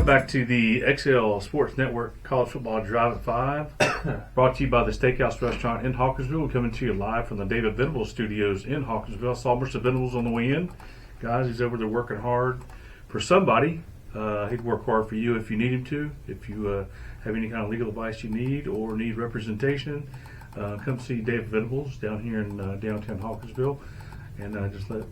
back to the XL Sports Network College Football Drive at 5, brought to you by the Steakhouse Restaurant in Hawkinsville. We're coming to you live from the David Venables Studios in Hawkinsville. I saw Mr. Venables on the way in. Guys, he's over there working hard for somebody. He'd work hard for you if you need him to. If you have any kind of legal advice you need or need representation, come see David Venables down here in downtown Hawkinsville. And just let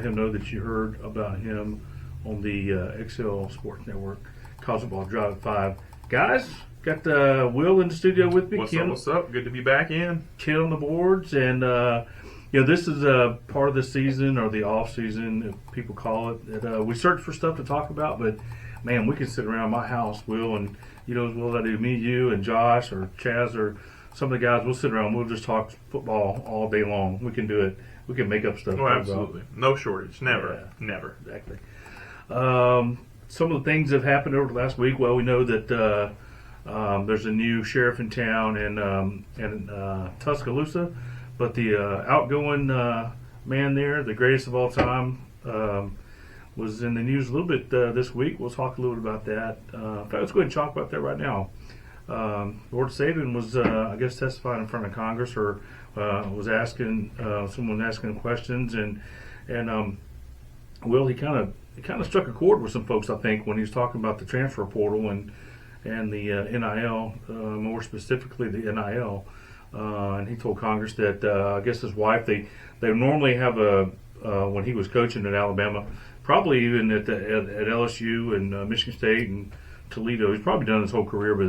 him know that you heard about him on the XL Sports Network College Football Drive at 5. Guys, got Will in the studio with me. What's up? Good to be back in. Kid on the boards. And, this is part of the season, or the off season, if people call it. That, we search for stuff to talk about, but, man, we can sit around my house, Will, and you know as well as I do, me, you, and Josh, or Chaz, or some of the guys, we'll sit around, we'll just talk football all day long. We can do it. We can make up stuff. Oh, absolutely. No shortage. Never. Yeah, Never. Exactly. Some of the things that have happened over the last week. Well, we know that there's a new sheriff in town in Tuscaloosa, but the outgoing man there, the greatest of all time, was in the news a little bit this week. We'll talk a little bit about that. In fact, let's go ahead and talk about that right now. Lord Saban was, I guess, testifying in front of Congress, or was asking someone asking him questions, and Will, he kind of struck a chord with some folks, I think, when he was talking about the transfer portal and the NIL, more specifically the NIL. And he told Congress that I guess his wife, they normally have when he was coaching at Alabama, probably even at LSU and Michigan State and Toledo. He's probably done his whole career, but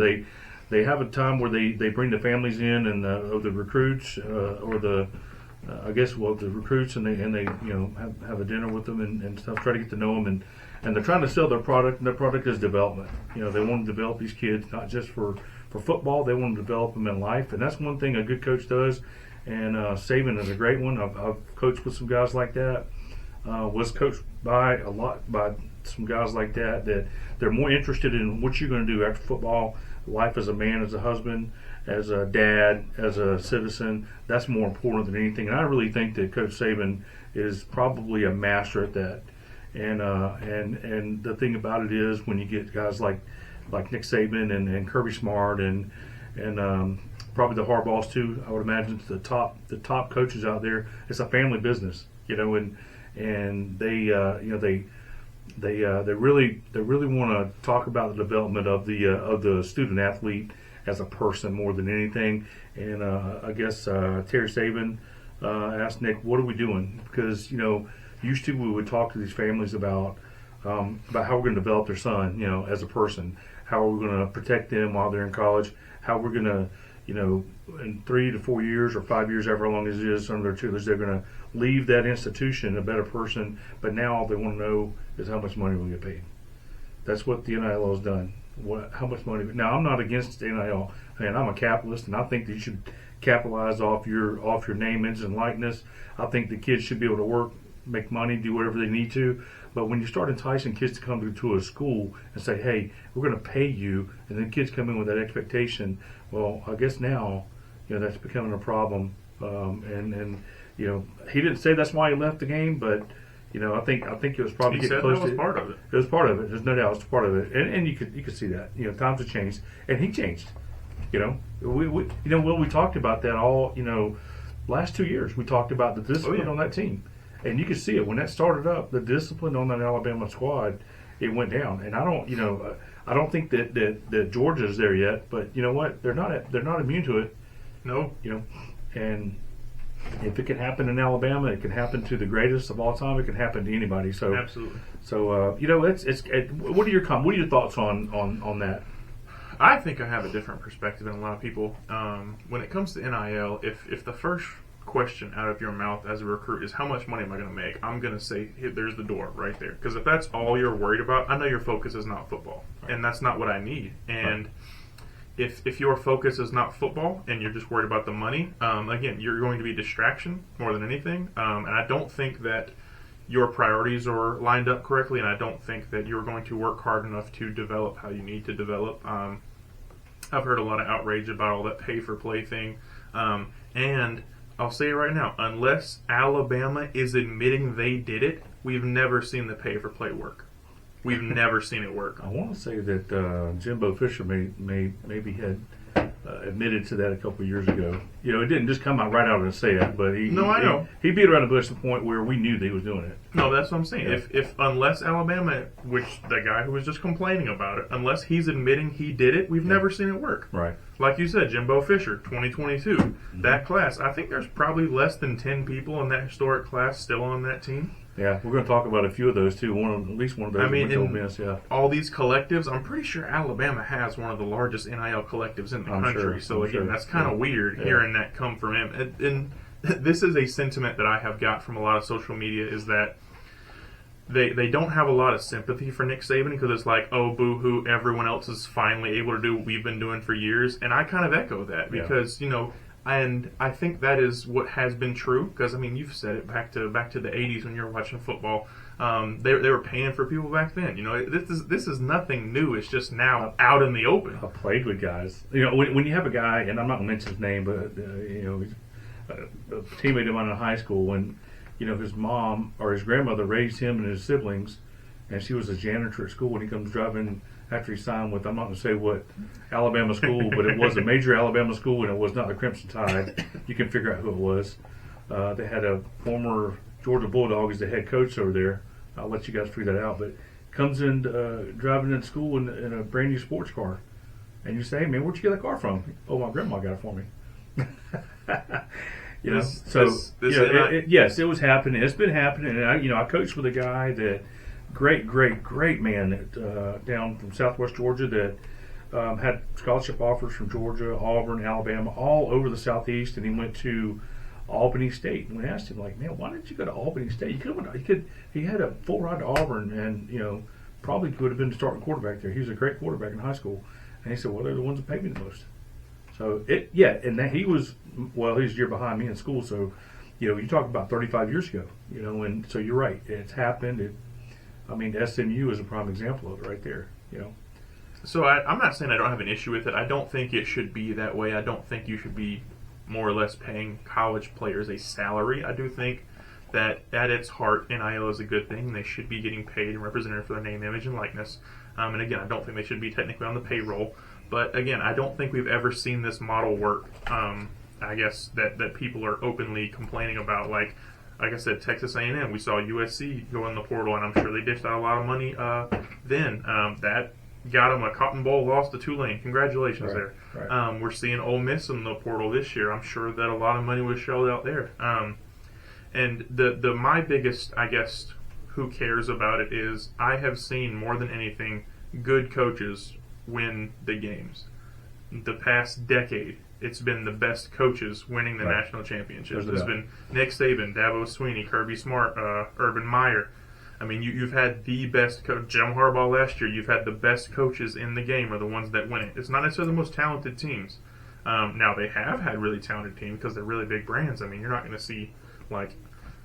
they have a time where they bring the families in and the recruits or the the recruits, and they have a dinner with them and stuff, try to get to know them, and they're trying to sell their product, and their product is development. They want to develop these kids not just for football, they want to develop them in life, and that's one thing a good coach does. And Saban is a great one. I've coached with some guys like that. Was coached by some guys like that they're more interested in what you're going to do after football, life as a man, as a husband, as a dad, as a citizen. That's more important than anything. And I really think that Coach Saban is probably a master at that. And the thing about it is, when you get guys like Nick Saban and Kirby Smart and probably the Harbaughs too, I would imagine the top coaches out there, it's a family business, and they really want to talk about the development of the student athlete as a person more than anything. And I guess Terry Saban asked Nick, "What are we doing?" Because used to we would talk to these families about how we're going to develop their son, as a person, how we're going to protect them while they're in college, how we're going to, in 3 to 4 years or 5 years, however long it is, some of their tutors, they're going to leave that institution a better person. But now all they want to know is how much money we get paid. That's what the NIL has done. How much money? Now, I'm not against NIL, and I'm a capitalist, and I think that you should capitalize off your name, image, and likeness. I think the kids should be able to work, make money, do whatever they need to. But when you start enticing kids to come to a school and say, "Hey, we're going to pay you," and then kids come in with that expectation, well, I guess now, that's becoming a problem. And he didn't say that's why he left the game, but I think it was probably getting close to it. Part of it. It was part of it. There's no doubt it's part of it, and you could see that. Times have changed, and he changed. We talked about that all. Last 2 years we talked about the discipline on that team, and you could see it when that started up. The discipline on that Alabama squad, it went down, and I don't think that Georgia's there yet, but you know what? They're not immune to it. No. And if it can happen in Alabama, it can happen to the greatest of all time. It can happen to anybody. So absolutely. So what are your thoughts on that? I think I have a different perspective than a lot of people. When it comes to NIL, if the first question out of your mouth as a recruit is how much money am I going to make, I'm going to say, there's the door right there. Because if that's all you're worried about, I know your focus is not football, and that's not what I need. And if your focus is not football and you're just worried about the money, again, you're going to be a distraction more than anything. And I don't think that your priorities are lined up correctly, and I don't think that you're going to work hard enough to develop how you need to develop. I've heard a lot of outrage about all that pay-for-play thing. And I'll say it right now, unless Alabama is admitting they did it, we've never seen the pay-for-play work. We've never seen it work. I want to say that Jimbo Fisher maybe had admitted to that a couple of years ago. It didn't just come out right out and say it, but I know. He beat around the bush to the point where we knew that he was doing it. No, that's what I'm saying. Yeah. If unless Alabama, which the guy who was just complaining about it, unless he's admitting he did it, we've never seen it work. Right. Like you said, Jimbo Fisher, 2022, that class. I think there's probably less than 10 people in that historic class still on that team. Yeah, we're going to talk about a few of those too. At least one of those. Went to Ole Miss, yeah. All these collectives, I'm pretty sure Alabama has one of the largest NIL collectives in the country. Sure, so again, sure. that's kind of weird hearing that come from him. And this is a sentiment that I have got from a lot of social media is that they don't have a lot of sympathy for Nick Saban because it's like, oh, boo-hoo, everyone else is finally able to do what we've been doing for years. And I kind of echo that because, and I think that is what has been true because, you've said it back to the 80s when you were watching football. They were paying for people back then. This is nothing new. It's just now out in the open. I played with guys. When you have a guy, and I'm not going to mention his name, but, he's a teammate of mine in high school, when, his mom or his grandmother raised him and his siblings, and she was a janitor at school, and he comes driving after he signed with, I'm not going to say what Alabama school, but it was a major Alabama school, and it was not the Crimson Tide. You can figure out who it was. They had a former Georgia Bulldog as the head coach over there. I'll let you guys figure that out. But comes in driving in school in a brand new sports car. And you say, hey, man, where'd you get that car from? Oh, my grandma got it for me. Yes, it was happening. It's been happening. And I coached with a guy that great man that, down from Southwest Georgia that had scholarship offers from Georgia, Auburn, Alabama, all over the Southeast, and he went to Albany State. And we asked him, like, man, why didn't you go to Albany State? He had a full ride to Auburn, and probably could have been the starting quarterback there. He was a great quarterback in high school, and he said, well, they're the ones that pay me the most. So and that he was a year behind me in school. So you talk about 35 years ago, and so you're right, it's happened. SMU is a prime example of it right there, So I'm not saying I don't have an issue with it. I don't think it should be that way. I don't think you should be more or less paying college players a salary. I do think that at its heart, NIL is a good thing. They should be getting paid and represented for their name, image, and likeness. And again, I don't think they should be technically on the payroll. But again, I don't think we've ever seen this model work. I guess that people are openly complaining about, like I said, Texas A&M. We saw USC go in the portal, and I'm sure they dished out a lot of money then. That got them a Cotton Bowl loss to Tulane. Congratulations there. Right. We're seeing Ole Miss in the portal this year. I'm sure that a lot of money was shelled out there. And my biggest, I guess, who cares about it is I have seen more than anything good coaches win the games. The past decade, it's been the best coaches winning the national championships. It's been Nick Saban, Dabo Swinney, Kirby Smart, Urban Meyer. You've had the best coach. Jim Harbaugh last year, you've had the best coaches in the game are the ones that win it. It's not necessarily the most talented teams. Now, they have had really talented teams because they're really big brands. You're not going to see, like,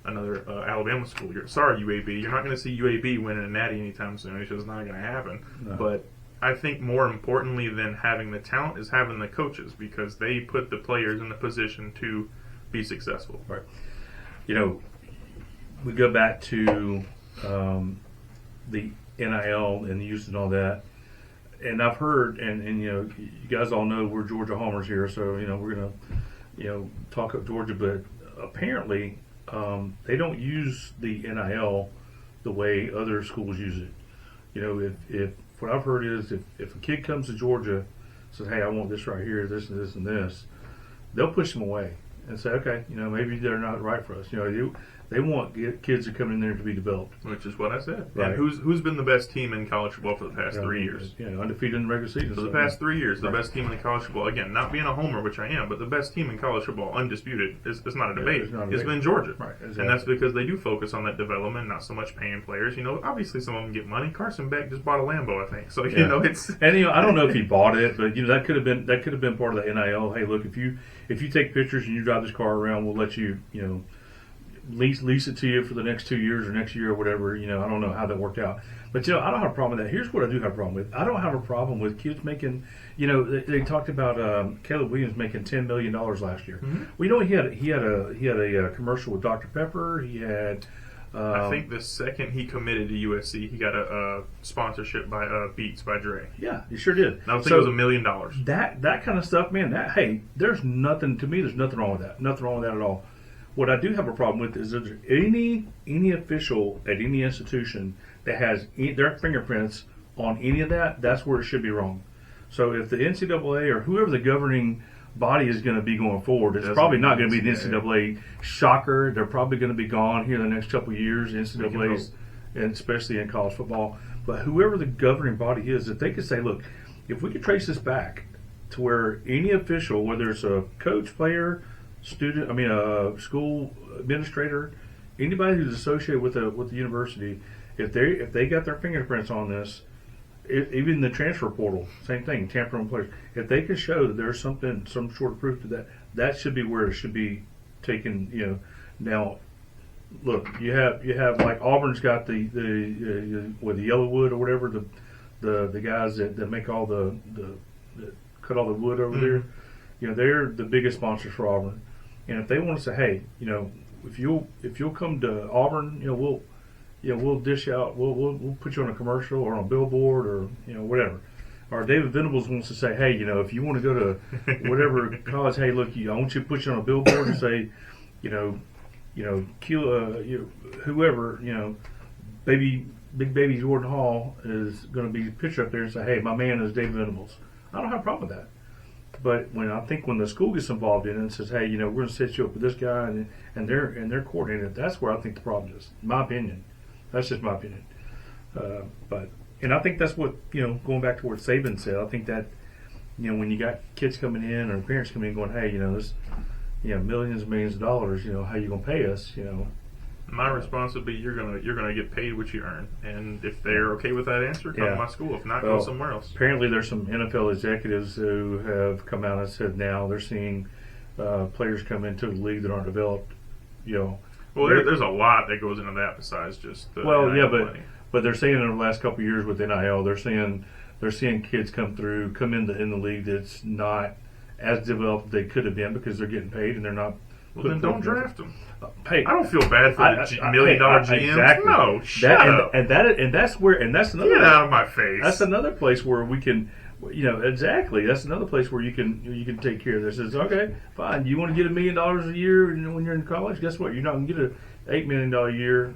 another Alabama school. Sorry, UAB. You're not going to see UAB winning a natty anytime soon. It's just not going to happen. No. But I think more importantly than having the talent is having the coaches because they put the players in the position to be successful. Right. We go back to the NIL and the use and all that. And I've heard, and you guys all know we're Georgia homers here, so we're gonna talk up Georgia, but apparently they don't use the NIL the way other schools use it. If what I've heard is if a kid comes to Georgia, says, hey, I want this right here, this and this and this, they'll push them away and say, okay, maybe they're not right for us. They want kids to come in there to be developed. Which is what I said. Right. And who's been the best team in college football for the past 3 years? Undefeated in the regular season. For the past 3 years, the best team in the college football. Again, not being a homer, which I am, but the best team in college football, undisputed. It's not a debate. It's been Georgia. Right, exactly. And that's because they do focus on that development, not so much paying players. Obviously some of them get money. Carson Beck just bought a Lambo, I think. So it's and I don't know if he bought it, but that could have been part of the NIL. Hey, look, if you take pictures and you drive this car around, we'll let you lease it to you for the next 2 years or next year or whatever. I don't know how that worked out. But, I don't have a problem with that. Here's what I do have a problem with. I don't have a problem with kids making, they talked about Caleb Williams making $10 million last year. Mm-hmm. We know he had a commercial with Dr. Pepper. He had I think the second he committed to USC, he got a sponsorship by Beats by Dre. Yeah, he sure did. I think it was $1 million. That kind of stuff, man. Hey, there's nothing to me. There's nothing wrong with that. Nothing wrong with that at all. What I do have a problem with is that any official at any institution that has their fingerprints on any of that, that's where it should be wrong. So if the NCAA or whoever the governing body is going to be going forward, it's probably not going to be the NCAA. Shocker, they're probably going to be gone here in the next couple of years, NCAA's, and especially in college football. But whoever the governing body is, if they could say, look, if we could trace this back to where any official, whether it's a coach, player, student, a school administrator, anybody who's associated with the university, if they got their fingerprints on this, even the transfer portal, same thing, tampering players. If they can show that there's some sort of proof to that should be where it should be taken. Now, look, you have like Auburn's got the with the Yellowwood or whatever, the guys that make all the cut all the wood over there. They're the biggest sponsors for Auburn, and if they want to say, hey, if you'll come to Auburn, we'll dish out, we'll put you on a commercial or on a billboard or whatever. Or David Venables wants to say, hey, if you want to go to whatever college, hey, look, I want you to put you on a billboard and say, whoever, big baby Jordan Hall is going to be pictured up there and say, hey, my man is David Venables. I don't have a problem with that. But when the school gets involved in it and says, hey, we're going to set you up with this guy and they're coordinated, that's where I think the problem is. In my opinion. That's just my opinion. And I think that's what, going back to what Saban said, I think that, when you got kids coming in or parents coming in going, hey, this, millions and millions of dollars, how you going to pay us, My response would be you're gonna get paid what you earn, and if they're okay with that answer, come to my school. If not, go somewhere else. Apparently, there's some NFL executives who have come out and said now they're seeing players come into the league that aren't developed. Well, there's a lot that goes into that besides just the NIL but they're saying in the last couple of years with NIL, they're seeing kids come in the league that's not as developed as they could have been because they're getting paid and they're not. Well, then don't draft them. Hey, I don't feel bad for the $1 million GMs. Exactly. No, shut up. And that's another. Get out of my face. That's another place where we can, exactly. That's another place where you can take care of this. It's okay, fine. You want to get $1 million a year when you're in college? Guess what? You're not going to get a $8 million a year.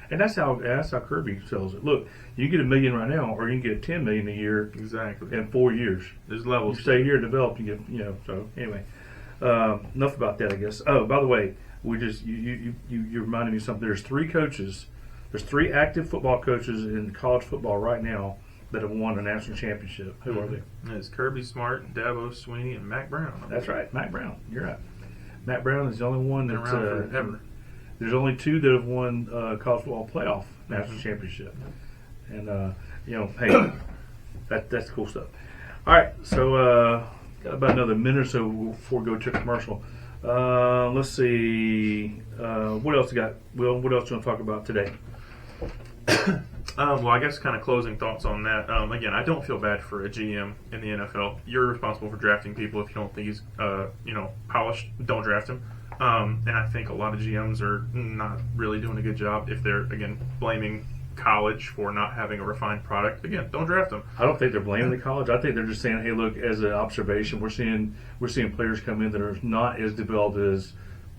And that's how Kirby sells it. Look, you can get $1 million right now, or you can get $10 million a year. Exactly. In 4 years. There's levels. You stay here, develop, you get. So anyway. Enough about that, I guess. Oh, by the way, you reminded me of something. There's 3 coaches. There's 3 active football coaches in college football right now that have won a national championship. Who are they? It's Kirby Smart, Dabo Swinney, and Mack Brown. That's right, Mack Brown. You're right. Mack Brown is the only one that's around forever. There's only 2 that have won college football playoff national championship, and hey, that's cool stuff. All right, so. Got about another minute or so before we go to a commercial. Let's see. What else you got, Will? What else do you want to talk about today? Well, I guess kind of closing thoughts on that. Again, I don't feel bad for a GM in the NFL. You're responsible for drafting people. If you don't think he's, polished, don't draft him. And I think a lot of GMs are not really doing a good job if they're, again, blaming college for not having a refined product. Again, don't draft them. I don't think they're blaming the college. I think they're just saying, hey, look, as an observation, we're seeing players come in that are not as developed as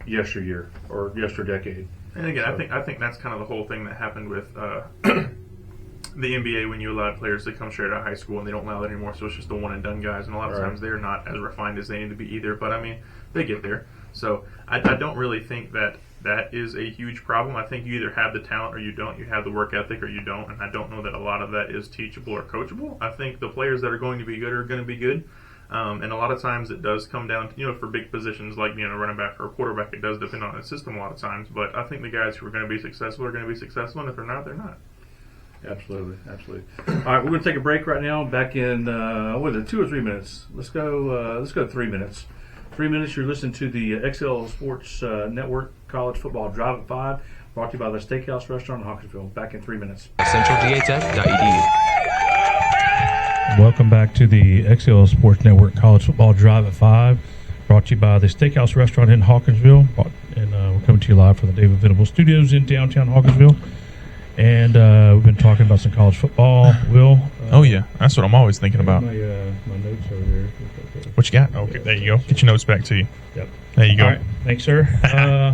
yesteryear or yesterdecade. And again, so, I think that's kind of the whole thing that happened with the NBA when you allowed players to come straight out of high school, and they don't allow that anymore. So it's just the one and done guys, and a lot of times they're not as refined as they need to be either. But I mean, they get there. So I don't really think that is a huge problem. I think you either have the talent or you don't. You have the work ethic or you don't. And I don't know that a lot of that is teachable or coachable. I think the players that are going to be good are going to be good. And a lot of times it does come down to, for big positions like being a running back or a quarterback, it does depend on the system a lot of times. But I think the guys who are going to be successful are going to be successful. And if they're not, they're not. Absolutely. All right, we're going to take a break right now. Back in, 2 or 3 minutes? Let's go 3 minutes. 3 minutes, you're listening to the XL Sports Network College Football Drive at 5, brought to you by the Steakhouse Restaurant in Hawkinsville. Back in 3 minutes. CentralGHS.edu. Welcome back to the XL Sports Network College Football Drive at 5, brought to you by the Steakhouse Restaurant in Hawkinsville. And we're coming to you live from the David Venable Studios in downtown Hawkinsville. And we've been talking about some college football. Will? Oh, yeah. That's what I'm always thinking about. My notes over there. What you got? Okay, there you go. Get your notes back to you. Yep. There you go. All right. Thanks, sir.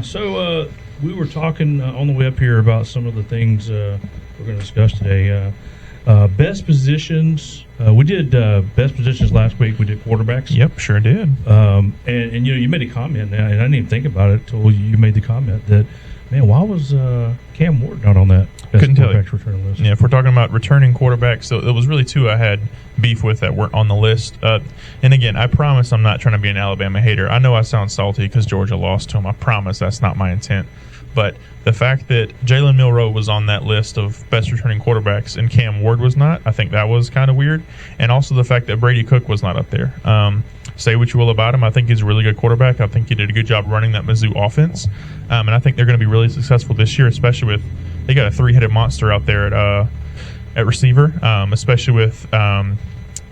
So we were talking on the way up here about some of the things we're going to discuss today. Best positions. We did best positions last week. We did quarterbacks. Yep, sure did. And you made a comment, and I didn't even think about it until you made the comment that, man, why was Cam Ward not on that best Couldn't tell you. quarterbacks return list? Yeah, if we're talking about returning quarterbacks, so it was really two I had beef with that weren't on the list. And again, I promise I'm not trying to be an Alabama hater. I know I sound salty because Georgia lost to them. I promise that's not my intent. But the fact that Jalen Milroe was on that list of best returning quarterbacks and Cam Ward was not, I think that was kind of weird. And also the fact that Brady Cook was not up there. Say what you will about him. I think he's a really good quarterback. I think he did a good job running that Mizzou offense. And I think they're going to be really successful this year, especially with they got a three-headed monster out there at receiver, especially with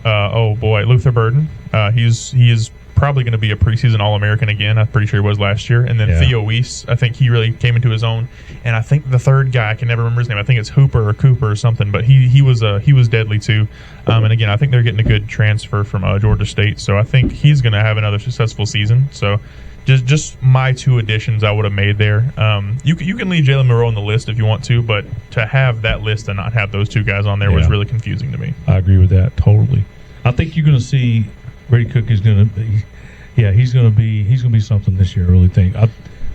Luther Burden. He is probably going to be a preseason All-American again. I'm pretty sure he was last year. And then Theo Weiss, I think he really came into his own. And I think the third guy, I can never remember his name. I think it's Hooper or Cooper or something. But he was deadly too. And again, I think they're getting a good transfer from Georgia State. So I think he's going to have another successful season. So just my two additions I would have made there. You can leave Jalen Milroe on the list if you want to, but to have that list and not have those two guys on there was really confusing to me. I agree with that totally. I think you're going to see Brady Cook is going to be. Yeah, he's going to be something this year. I really think. I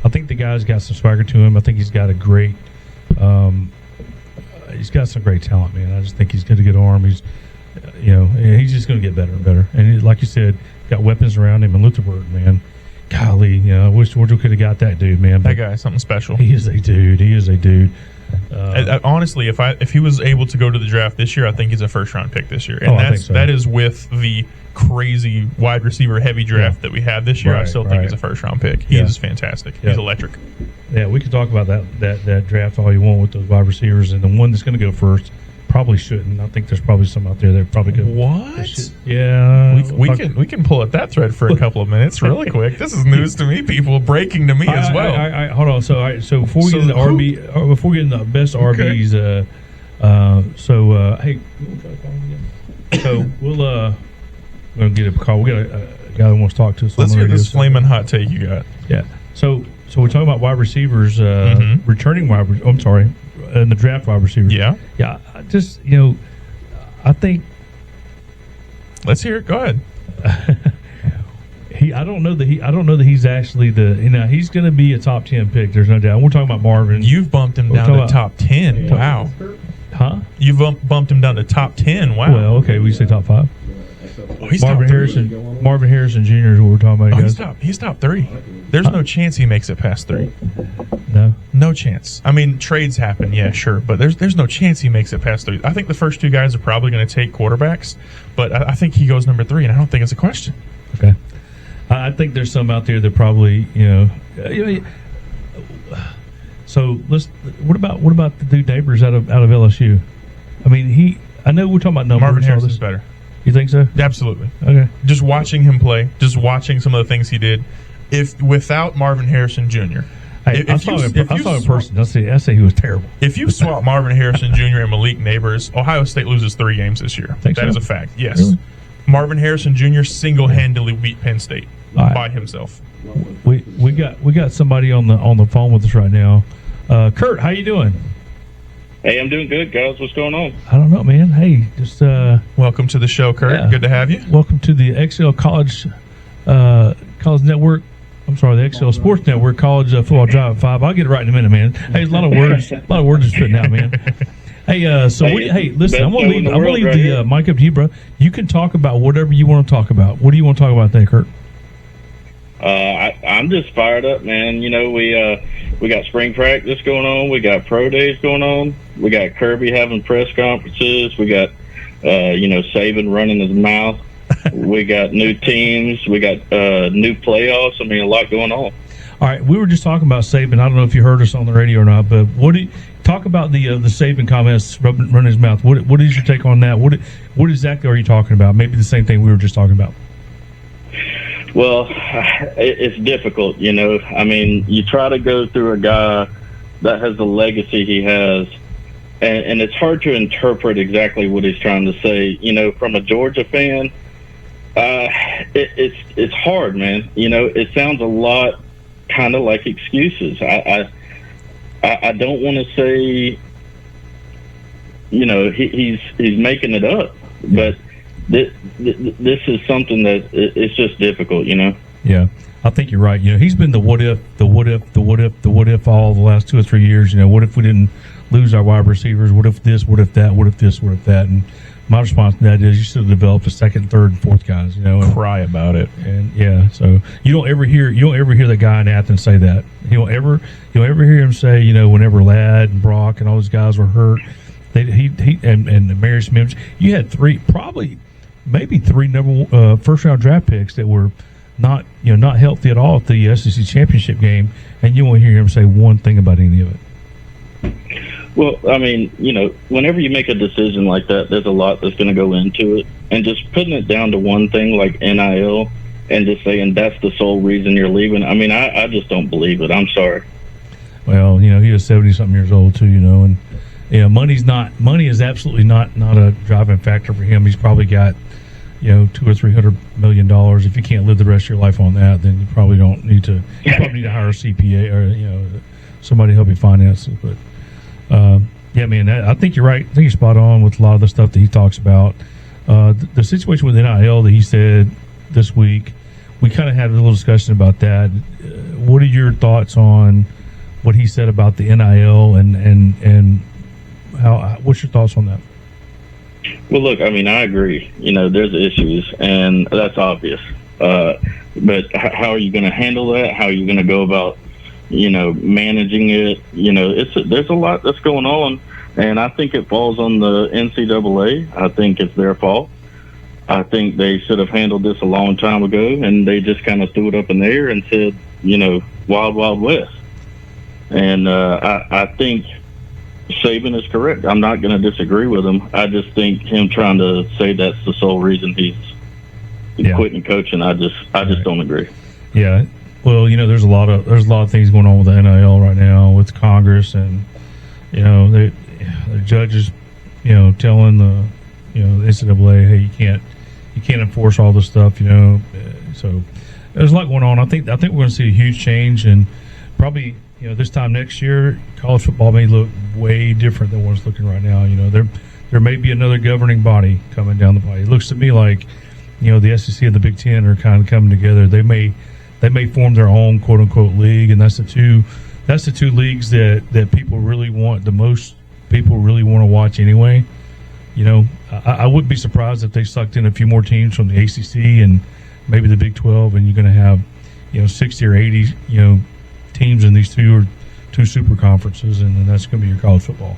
think the guy's got some swagger to him. I think he's got a great. He's got some great talent, man. I just think he's got a good arm. He's just going to get better and better. And like you said, got weapons around him. And Luther Burden, man, golly, I wish Georgia could have got that dude, man. That guy is something special. He is a dude. Honestly, if he was able to go to the draft this year, I think he's a first-round pick this year. And I think so. That is with the crazy wide receiver heavy draft that we had this year. I still think he's a first-round pick. He is fantastic. Yeah. He's electric. Yeah, we can talk about that draft all you want with those wide receivers, and the one that's going to go first probably shouldn't. I think there's probably some out there that probably could. What? Yeah, we can pull at that thread for a couple of minutes, really quick. This is news to me, people. Breaking to me as well. Hold on. So before we get into RB, before we get into the best RBs, hey, you want to try to call him again? So we're gonna get a call. We got a guy that wants to talk to us. Let's hear this flaming hot take you got. Yeah. So we're talking about wide receivers, returning wide. I'm sorry, in the draft wide receivers. Yeah. Yeah. Just I think. Let's hear it. Go ahead. I don't know that he's actually he's going to be a top 10 pick. There's no doubt. We're talking about Marvin. You've bumped him down to top 10. Wow. Huh? You've bumped him down to top 10. Wow. Well, okay, we say top 5. Oh, he's Marvin Harrison Jr. is what we're talking about. He's top 3. There's no chance he makes it past 3. No chance. I mean, trades happen, yeah, sure, but there's no chance he makes it past 3. I think the first two guys are probably going to take quarterbacks, but I think he goes number 3, and I don't think it's a question. Okay. I think there's some out there that probably So what about the dude Neighbors out of LSU? I mean, I know we're talking about numbers. Marvin Harrison's better. You think so? Absolutely. Okay. Just watching him play, just watching some of the things he did, without Marvin Harrison Jr. Hey, I saw him in person. I say he was terrible. If you swap Marvin Harrison Jr. and Malik Neighbors, Ohio State loses 3 games this year. That is a fact. Yes. Really? Marvin Harrison Jr. single-handedly beat Penn State by himself. We got somebody on the phone with us right now. Kurt, how you doing? Hey, I'm doing good, guys. What's going on? I don't know, man. Hey, just welcome to the show, Kurt. Yeah. Good to have you. Welcome to the XL College Network. I'm sorry, the XL Sports Network College Football Drive at 5. I'll get it right in a minute, man. Hey, there's a lot of words just putting out, man. Hey, listen, I'm gonna leave the mic up to you, bro. You can talk about whatever you want to talk about. What do you want to talk about today, Kurt? I'm just fired up, man. We got spring practice going on. We got pro days going on. We got Kirby having press conferences. We got, Saban running his mouth. We got new teams. We got new playoffs. I mean, a lot going on. All right, we were just talking about Saban. I don't know if you heard us on the radio or not, but talk about the Saban comments running his mouth? What is your take on that? What exactly are you talking about? Maybe the same thing we were just talking about. Well, it's difficult, you know. I mean, you try to go through a guy that has the legacy he has, and it's hard to interpret exactly what he's trying to say. You know, from a Georgia fan, it's hard, man. You know, it sounds a lot kind of like excuses. I don't want to say, you know, he's making it up, but this is something that it's just difficult, you know. Yeah, I think you're right. You know, he's been the what if all the last 2 or 3 years. You know, what if we didn't lose our wide receivers? What if this? What if that? What if this? What if that? And my response to that is you should have developed a second, third, and fourth guys. You know, and, Cry about it. and yeah. So you don't ever hear the guy in Athens say that. You don't ever hear him say, you know, whenever Ladd and Brock and all those guys were hurt, he and Marius Mims, you had maybe three first round draft picks that were not healthy at all at the SEC championship game, and you won't hear him say one thing about any of it. Well, I mean, you know, whenever you make a decision like that, there's a lot that's going to go into it, and just putting it down to one thing like NIL and just saying that's the sole reason you're leaving. I mean, I just don't believe it. I'm sorry. Well, you know, he was 70-something years old too, you know, and you know, money is absolutely not a driving factor for him. He's probably got, you know, $200 or $300 million. If you can't live the rest of your life on that, then you probably don't need to. You probably need to hire a CPA or, you know, somebody to help you finance it. But yeah, man, I think you're right. I think you're spot on with a lot of the stuff that he talks about. The situation with NIL that he said this week, we kind of had a little discussion about that. What are your thoughts on what he said about the NIL and how? What's your thoughts on that? Well, look, I mean, I agree. You know, there's issues, and that's obvious. But how are you going to handle that? How are you going to go about, you know, managing it? You know, there's a lot that's going on, and I think it falls on the NCAA. I think it's their fault. I think they should have handled this a long time ago, and they just kind of threw it up in the air and said, you know, Wild Wild West. And I think Saban is correct. I'm not going to disagree with him. I just think him trying to say that's the sole reason he's quitting coaching, I just don't agree. Yeah. Well, you know, there's a lot of things going on with the NIL right now with Congress, and you know, the judges, you know, telling the NCAA, hey, you can't enforce all this stuff, you know. So there's a lot going on. I think we're going to see a huge change, and probably, you know, this time next year, college football may look way different than what it's looking right now. You know, there may be another governing body coming down the pipe. It looks to me like, you know, the SEC and the Big Ten are kind of coming together. They may form their own quote unquote league, and that's the two leagues that people really want, the most people really want to watch anyway. You know, I wouldn't be surprised if they sucked in a few more teams from the ACC and maybe the Big 12, and you're going to have, you know, 60 or 80, you know, teams in these two super conferences, and then that's going to be your college football.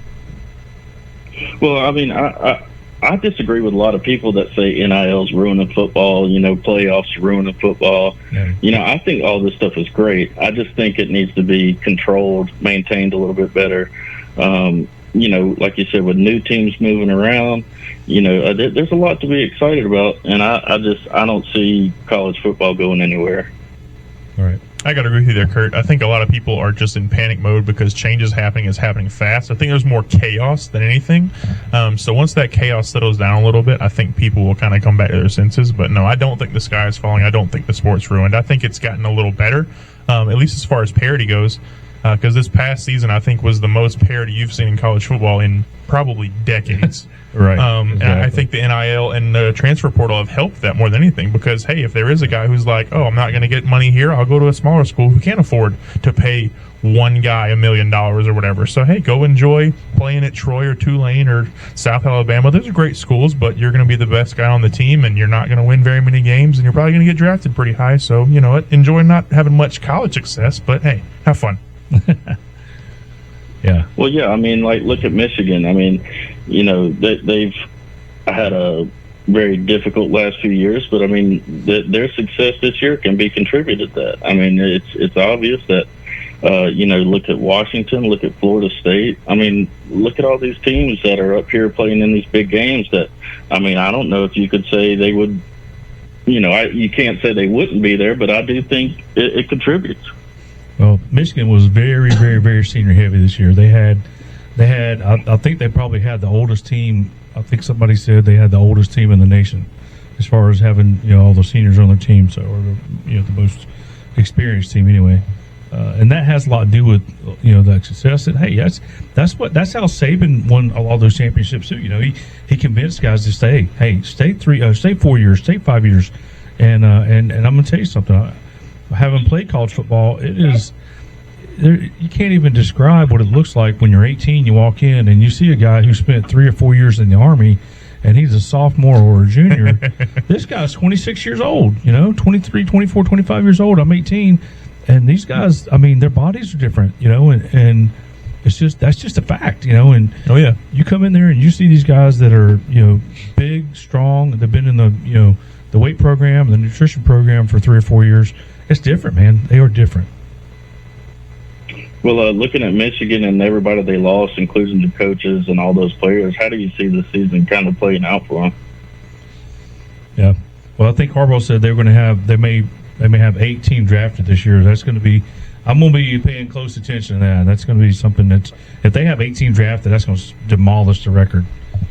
Well, I mean, I disagree with a lot of people that say NIL's ruining football, you know, playoffs ruining football. Yeah. You know, I think all this stuff is great. I just think it needs to be controlled, maintained a little bit better. You know, like you said, with new teams moving around, you know, there's a lot to be excited about, and I don't see college football going anywhere. All right. I got to agree with you there, Kurt. I think a lot of people are just in panic mode because change is happening fast. I think there's more chaos than anything. So once that chaos settles down a little bit, I think people will kind of come back to their senses. But no, I don't think the sky is falling. I don't think the sport's ruined. I think it's gotten a little better, at least as far as parity goes. Because this past season, I think, was the most parity you've seen in college football in probably decades. Right. And I think the NIL and the transfer portal have helped that more than anything because, hey, if there is a guy who's like, oh, I'm not going to get money here, I'll go to a smaller school who can't afford to pay one guy $1 million or whatever. So, hey, go enjoy playing at Troy or Tulane or South Alabama. Those are great schools, but you're going to be the best guy on the team, and you're not going to win very many games, and you're probably going to get drafted pretty high. So, you know what? Enjoy not having much college success, but, hey, have fun. Yeah. Well, yeah, I mean, like, look at Michigan. I mean, you know, they've had a very difficult last few years, but I mean, their success this year can be contributed to that. I mean, it's obvious that, you know, look at Washington, look at Florida State. I mean, look at all these teams that are up here playing in these big games that, I mean, I don't know if you could say they would you can't say they wouldn't be there, but I do think it contributes. Well, Michigan was very, very, very senior heavy this year. They had. I think they probably had the oldest team. I think somebody said they had the oldest team in the nation, as far as having all the seniors on their team. So, or the most experienced team anyway. And that has a lot to do with the success. And hey, that's how Saban won a lot of those championships too. He convinced guys to stay. Hey, stay 4 years, stay 5 years, and I'm gonna tell you something. Having played college football, it is. You can't even describe what it looks like when you're 18. You walk in and you see a guy who spent 3 or 4 years in the Army, and he's a sophomore or a junior. This guy's 26 years old. 23, 24, 25 years old. I'm 18. And these guys, I mean, their bodies are different, and that's just a fact, And Oh yeah, you come in there and you see these guys that are, big, strong. They've been in the, the weight program, the nutrition program for 3 or 4 years. It's different, man. They are different. Well, looking at Michigan and everybody they lost, including the coaches and all those players, how do you see the season kind of playing out for them? Yeah. Well, I think Harbaugh said they're going to have they may have 8 teams drafted this year. That's going to be. I'm going to be paying close attention to that. That's going to be something that's if they have 8 teams drafted, that's going to demolish the record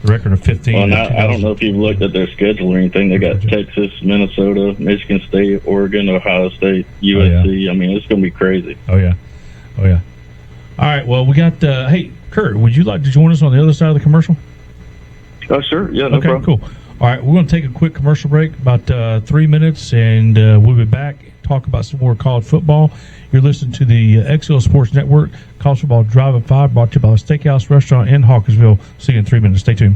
of 15. Well, I don't know if you've looked at their schedule or anything. They got Texas, Minnesota, Michigan State, Oregon, Ohio State, USC. Oh, yeah. I mean, it's going to be crazy. Oh yeah. All right. Well, we got. Hey, Kurt, would you like to join us on the other side of the commercial? Oh, sure. Yeah, no okay, problem. Cool. All right, we're going to take a quick commercial break, about 3 minutes, and we'll be back, talk about some more college football. You're listening to the XL Sports Network, College Football Drive at 5, brought to you by the Steakhouse Restaurant in Hawkinsville. See you in 3 minutes. Stay tuned.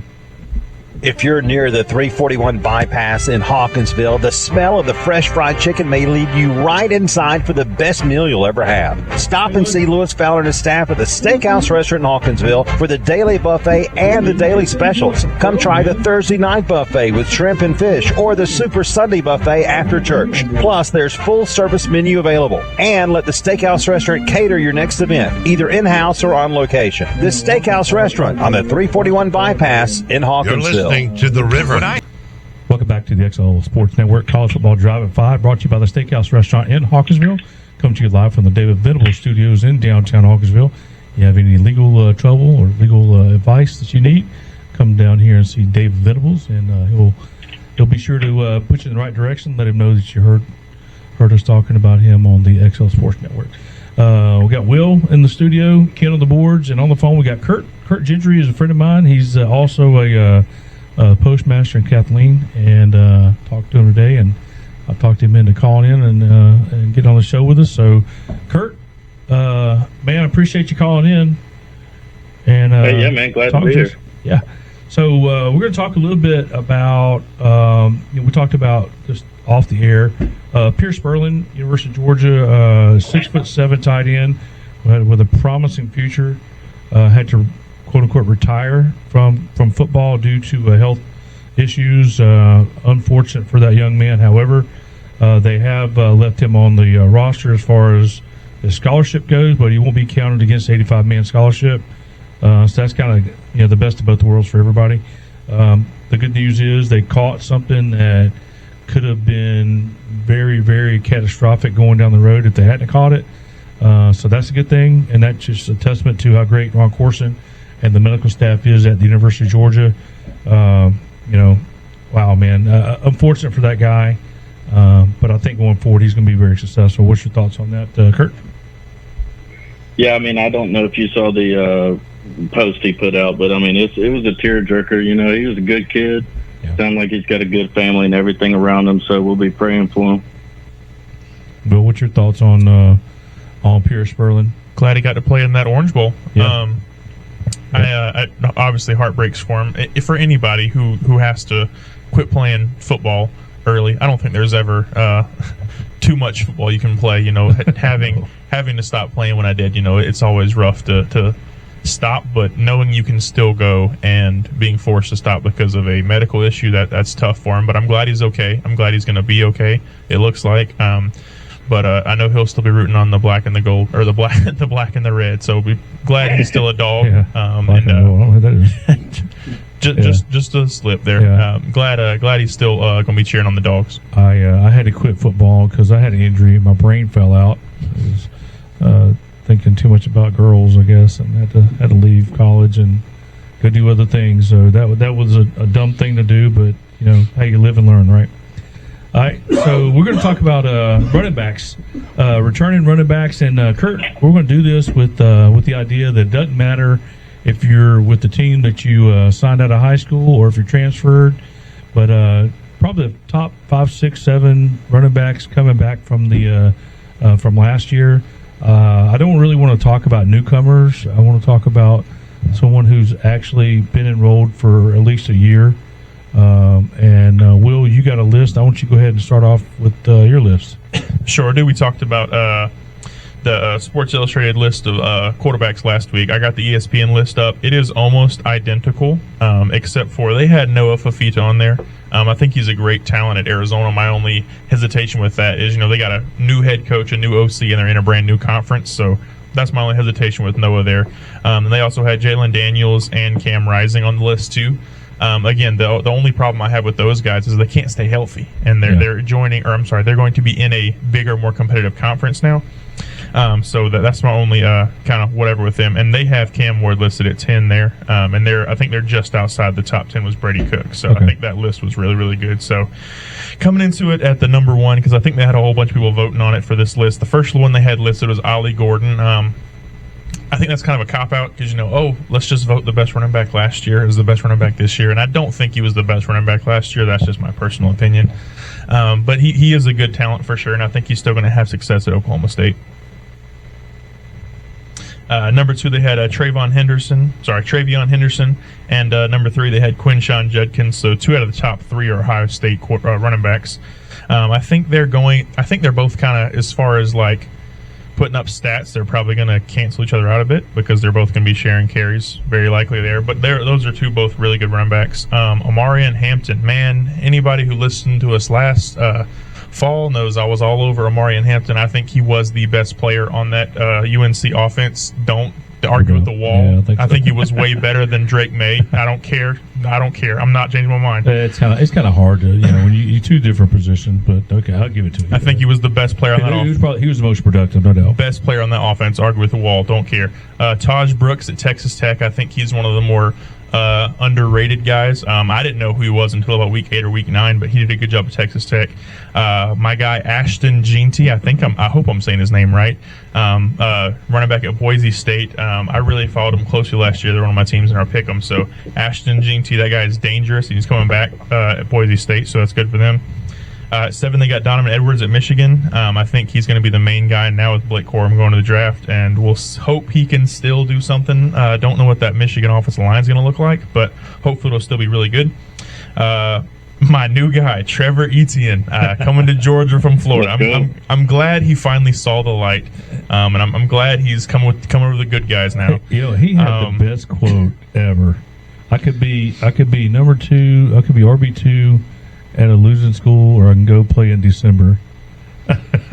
If you're near the 341 bypass in Hawkinsville, the smell of the fresh fried chicken may lead you right inside for the best meal you'll ever have. Stop and see Lewis Fowler and his staff at the Steakhouse Restaurant in Hawkinsville for the daily buffet and the daily specials. Come try the Thursday night buffet with shrimp and fish or the Super Sunday buffet after church. Plus, there's full service menu available. And let the Steakhouse Restaurant cater your next event, either in-house or on location. The Steakhouse Restaurant on the 341 bypass in Hawkinsville. To the river. Welcome back to the XL Sports Network, College Football Drive at 5, brought to you by the Steakhouse Restaurant in Hawkinsville. Coming to you live from the David Venables Studios in downtown Hawkinsville. You have any legal trouble or legal advice that you need, come down here and see David Venables, and he'll be sure to put you in the right direction. Let him know that you heard us talking about him on the XL Sports Network. We got Will in the studio, Ken on the boards, and on the phone we got Kurt. Kurt Gentry is a friend of mine. He's also a postmaster in Kathleen, and talked to him today, and I talked him into calling in and getting on the show with us. So, Kurt, man, I appreciate you calling in. And hey, yeah, man, glad to be here. Yeah. So we're going to talk a little bit about. We talked about just off the air. Pierce Spurlin, University of Georgia, 6'7" tight end with a promising future. Had to quote unquote retire from football due to health issues. Unfortunate for that young man. However, they have left him on the roster as far as his scholarship goes, but he won't be counted against 85-man scholarship. So that's kind of the best of both worlds for everybody. The good news is they caught something that could have been very, very catastrophic going down the road if they hadn't caught it. So that's a good thing, and that's just a testament to how great Ron Corson and the medical staff is at the University of Georgia. Wow, man. Unfortunate for that guy, but I think going forward he's going to be very successful. What's your thoughts on that, Kurt? Yeah, I mean, I don't know if you saw the post he put out, but I mean, it was a tearjerker. He was a good kid. Yeah. Sounds like he's got a good family and everything around him, so we'll be praying for him. Bill, what's your thoughts on Pierce Spurlin? Glad he got to play in that Orange Bowl. Yeah. I obviously heartbreaks for him. For anybody who has to quit playing football early, I don't think there's ever too much football you can play. Having to stop playing when I did, it's always rough to stop, but knowing you can still go and being forced to stop because of a medical issue, that's tough for him. But I'm glad he's okay. I'm glad he's going to be okay. It looks like. But I know he'll still be rooting on the black and the gold, or the black and the red. So be glad he's still a dog. Yeah. I don't know what that is. Just a slip there. Yeah. Glad he's still going to be cheering on the Dogs. I had to quit football because I had an injury. My brain fell out. I was thinking too much about girls, I guess, and had to leave college and go do other things. So that was a dumb thing to do, but hey, you live and learn, right? All right, so we're going to talk about running backs, returning running backs, and Kurt, we're going to do this with the idea that it doesn't matter if you're with the team that you signed out of high school or if you're transferred, but probably the top 5, 6, 7 running backs coming back from the from last year. I don't really want to talk about newcomers. I want to talk about someone who's actually been enrolled for at least a year. And Will, you got a list. I want you to go ahead and start off with your list. Sure do. We talked about the Sports Illustrated list of quarterbacks last week. I got the ESPN list up. It is almost identical, except for they had Noah Fafita on there. I think he's a great talent at Arizona. My only hesitation with that is, they got a new head coach, a new OC, and they're in a brand new conference. So that's my only hesitation with Noah there. And they also had Jalen Daniels and Cam Rising on the list too. Again, the only problem I have with those guys is they can't stay healthy, and they're they're going to be in a bigger, more competitive conference now. So that's my only kind of whatever with them. And they have Cam Ward listed at 10 there, and I think they're just outside the top 10 was Brady Cook. So I think that list was really, really good. So coming into it at the number 1, because I think they had a whole bunch of people voting on it for this list. The first one they had listed was Ollie Gordon. I think that's kind of a cop-out because, let's just vote the best running back last year as the best running back this year. And I don't think he was the best running back last year. That's just my personal opinion. But he is a good talent for sure, and I think he's still going to have success at Oklahoma State. Number 2, they had Travion Henderson. And number 3, they had Quinshawn Judkins. So 2 out of the top 3 are Ohio State running backs. I think they're both kind of, as far as like putting up stats, they're probably going to cancel each other out a bit because they're both going to be sharing carries, very likely there. But those are 2 both really good running backs. Omarion Hampton, man, anybody who listened to us last fall knows I was all over Omarion Hampton. I think he was the best player on that UNC offense. Don't argue with the wall. Yeah, I think he was way better than Drake May. I don't care. I'm not changing my mind. It's kind of hard to when you 2 different positions, but okay, I'll give it to you. I think he was the best player on that offense. He was the most productive, no doubt. Best player on that offense. Argue with the wall. Don't care. Taj Brooks at Texas Tech. I think he's one of the more underrated guys. I didn't know who he was until about week 8 or week 9, but he did a good job at Texas Tech. My guy Ashton Jeanty, I hope I'm saying his name right. Running back at Boise State. I really followed him closely last year. They're one of my teams in our pick'em. So Ashton Jeanty, that guy is dangerous. He's coming back at Boise State, so that's good for them. 7, they got Donovan Edwards at Michigan. I think he's going to be the main guy now with Blake Corum going to the draft, and we'll hope he can still do something. Don't know what that Michigan offensive line is going to look like, but hopefully it'll still be really good. My new guy, Trevor Etienne, coming to Georgia from Florida. I'm glad he finally saw the light, and I'm glad he's coming with the good guys now. He had the best quote ever. I could be number 2. I could be RB2 at a losing school, or I can go play in December.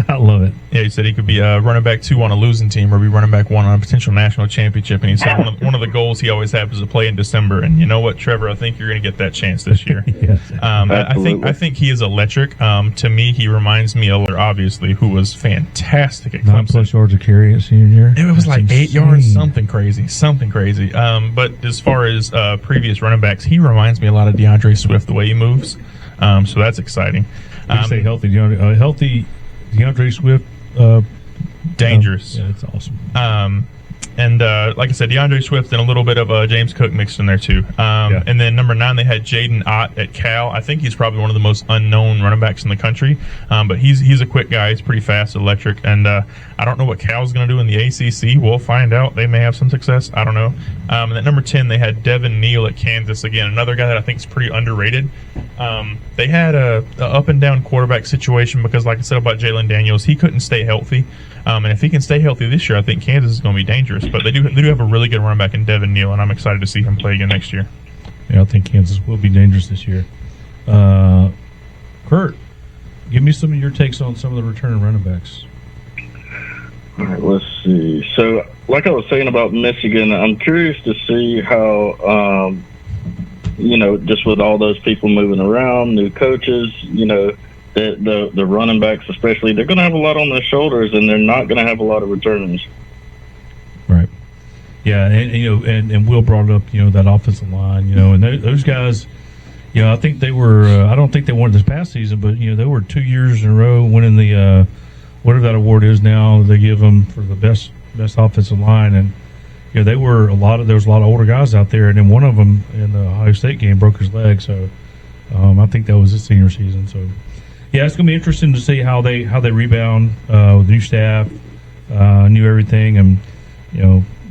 I love it. Yeah, he said he could be running back 2 on a losing team, or be running back 1 on a potential national championship. And he said one of the goals he always has is to play in December. And you know what, Trevor? I think you're going to get that chance this year. Yes. I think he is electric. To me, he reminds me of obviously who was fantastic at Clemson. 9+ yards of carry at senior year. It was like 8 yards, something crazy. But as far as previous running backs, he reminds me a lot of DeAndre Swift the way he moves. So that's exciting. You say healthy DeAndre Swift. Dangerous. Yeah, that's awesome. And like I said, DeAndre Swift and a little bit of James Cook mixed in there too. And then number 9, they had Jaden Ott at Cal. I think he's probably one of the most unknown running backs in the country. But he's a quick guy. He's pretty fast, electric. And I don't know what Cal's going to do in the ACC. We'll find out. They may have some success. I don't know. And at number 10, they had Devin Neal at Kansas. Again, another guy that I think is pretty underrated. They had a up and down quarterback situation because, like I said about Jalen Daniels, he couldn't stay healthy. And if he can stay healthy this year, I think Kansas is going to be dangerous. But they do have a really good running back in Devin Neal, and I'm excited to see him play again next year. Yeah, I think Kansas will be dangerous this year. Kurt, give me some of your takes on some of the returning running backs. All right, let's see. So, like I was saying about Michigan, I'm curious to see how just with all those people moving around, new coaches, the running backs especially, they're going to have a lot on their shoulders, and they're not going to have a lot of returns. Right. Yeah, and Will brought up, that offensive line, and those guys, I think they were. I don't think they won this past season, but they were 2 years in a row winning the whatever that award is now. They give them for the best offensive line, and there was a lot of older guys out there, and then one of them in the Ohio State game broke his leg. So I think that was his senior season. So yeah, it's going to be interesting to see how they rebound with new staff, new everything, and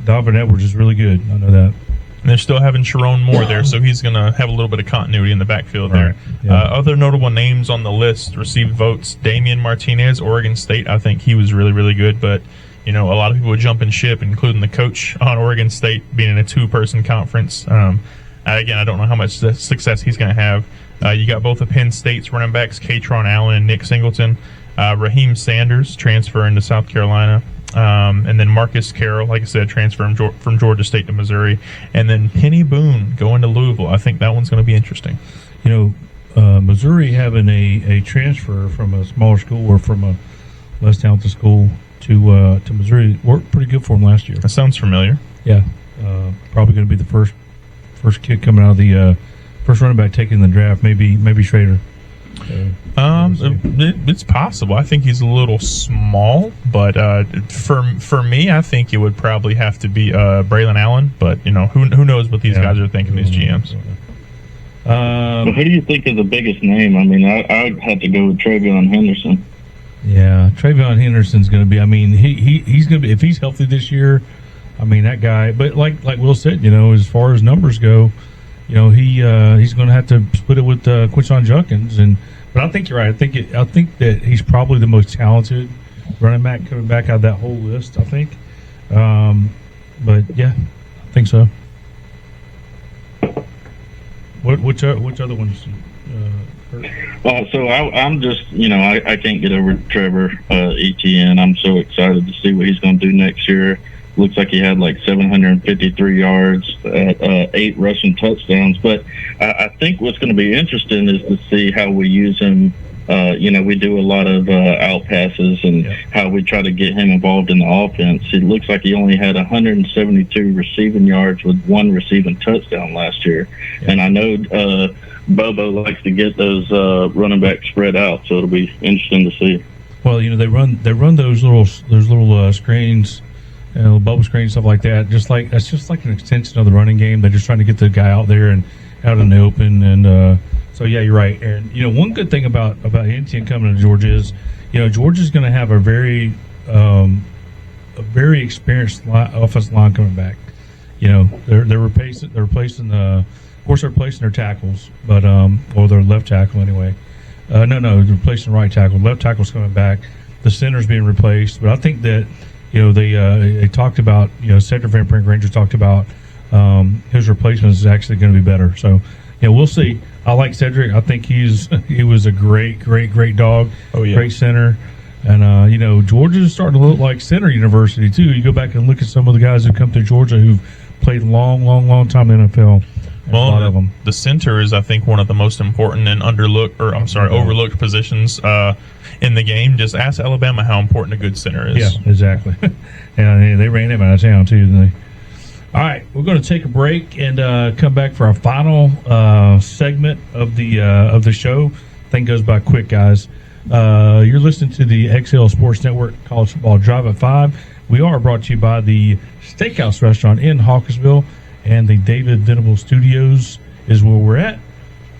Donovan Edwards is really good. I know that. And they're still having Sharon Moore there, so he's going to have a little bit of continuity in the backfield Right. there. Yeah. Other notable names on the list received votes. Damian Martinez, Oregon State. I think he was really, really good, but a lot of people would jump in ship, including the coach on Oregon State being in a two-person conference. Again, I don't know how much success he's going to have. You got both of Penn State's running backs, Katron Allen and Nick Singleton. Raheem Sanders transferring to South Carolina. And then Marcus Carroll, like I said, transferring from Georgia State to Missouri. And then Penny Boone going to Louisville. I think that one's going to be interesting. Missouri having a transfer from a smaller school or from a less talented school to Missouri worked pretty good for them last year. That sounds familiar. Yeah, probably going to be the first kid coming out of the first running back taking the draft. Maybe Schrader. It's possible. I think he's a little small, but for me, I think it would probably have to be Braylon Allen. But who knows what these guys are thinking, these GMs. Well, who do you think is the biggest name? I mean, I'd have to go with Travion Henderson. Yeah, Travion Henderson's going to be. I mean, he's going to be if he's healthy this year. I mean, that guy. But like Will said, as far as numbers go, he's going to have to split it with Quinshon Judkins. But I think you're right. I think that he's probably the most talented running back coming back out of that whole list. I think. But yeah, I think so. Which other ones? So I'm just, I can't get over Trevor Etienne. I'm so excited to see what he's going to do next year. Looks like he had like 753 yards at 8 rushing touchdowns. But I think what's going to be interesting is to see how we use him. We do a lot of out passes and how we try to get him involved in the offense. It looks like he only had 172 receiving yards with 1 receiving touchdown last year. Yeah. And I know Bobo likes to get those running backs spread out, so it'll be interesting to see. Well, they run those little screens, bubble screens, stuff like that. That's just like an extension of the running game. They're just trying to get the guy out there and out in the open. And so yeah, you're right. And one good thing about Etienne coming to Georgia is, Georgia's going to have a very experienced offensive line coming back. They're replacing their tackles, but or their left tackle anyway. They're replacing the right tackle. Left tackle's coming back. The center's being replaced. But I think that they talked about Cedric Van Prank talked about his replacement is actually going to be better. So we'll see. I like Cedric. I think he was a great dog. Oh yeah, great center. And Georgia's starting to look like center university too. You go back and look at some of the guys who come through Georgia who've played long time in the NFL. Well, a lot of them. The center is, I think, one of the most important and overlooked positions in the game. Just ask Alabama how important a good center is. Yeah, exactly. And they ran him out of town too, didn't they? All right, we're going to take a break and come back for our final segment of the show. Thing goes by quick, guys. You're listening to the XL Sports Network College Football Drive at 5. We are brought to you by the Steakhouse Restaurant in Hawkinsville, and the David Venable Studios is where we're at.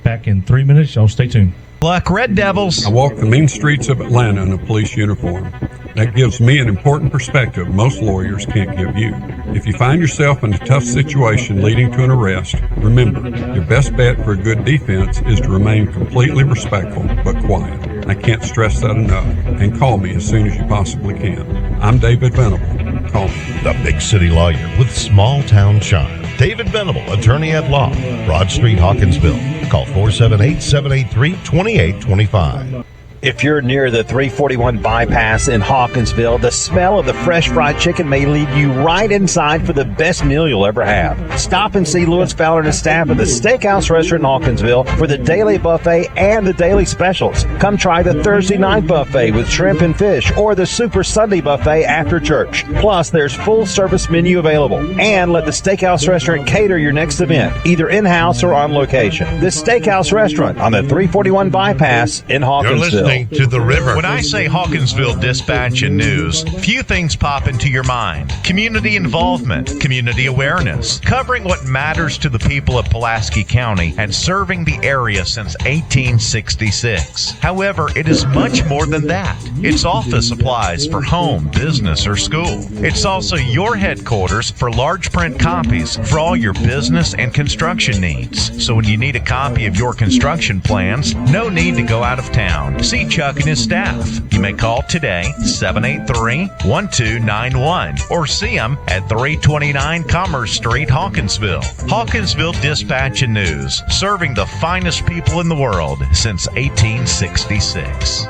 Back in 3 minutes. Y'all stay tuned. Luck, Red Devils. I walk the mean streets of Atlanta in a police uniform. That gives me an important perspective most lawyers can't give you. If you find yourself in a tough situation leading to an arrest, remember, your best bet for a good defense is to remain completely respectful but quiet. I can't stress that enough. And call me as soon as you possibly can. I'm David Venable. Call me. The big city lawyer with small town charm. David Venable, attorney at law. Broad Street, Hawkinsville. Call 478-783-2825. If you're near the 341 bypass in Hawkinsville, the smell of the fresh fried chicken may lead you right inside for the best meal you'll ever have. Stop and see Lewis Fowler and his staff at the Steakhouse Restaurant in Hawkinsville for the daily buffet and the daily specials. Come try the Thursday night buffet with shrimp and fish or the Super Sunday buffet after church. Plus, there's full service menu available. And let the Steakhouse Restaurant cater your next event, either in-house or on location. The Steakhouse Restaurant on the 341 bypass in Hawkinsville. You're listening to The River. When I say Hawkinsville Dispatch and News, few things pop into your mind. Community involvement, community awareness, covering what matters to the people of Pulaski County and serving the area since 1866. However, it is much more than that. It's office supplies for home, business, or school. It's also your headquarters for large print copies for all your business and construction needs. So when you need a copy of your construction plans, no need to go out of town. See Chuck and his staff. You may call today, 783-1291, or see them at 329 Commerce Street, Hawkinsville. Hawkinsville Dispatch and News, serving the finest people in the world since 1866.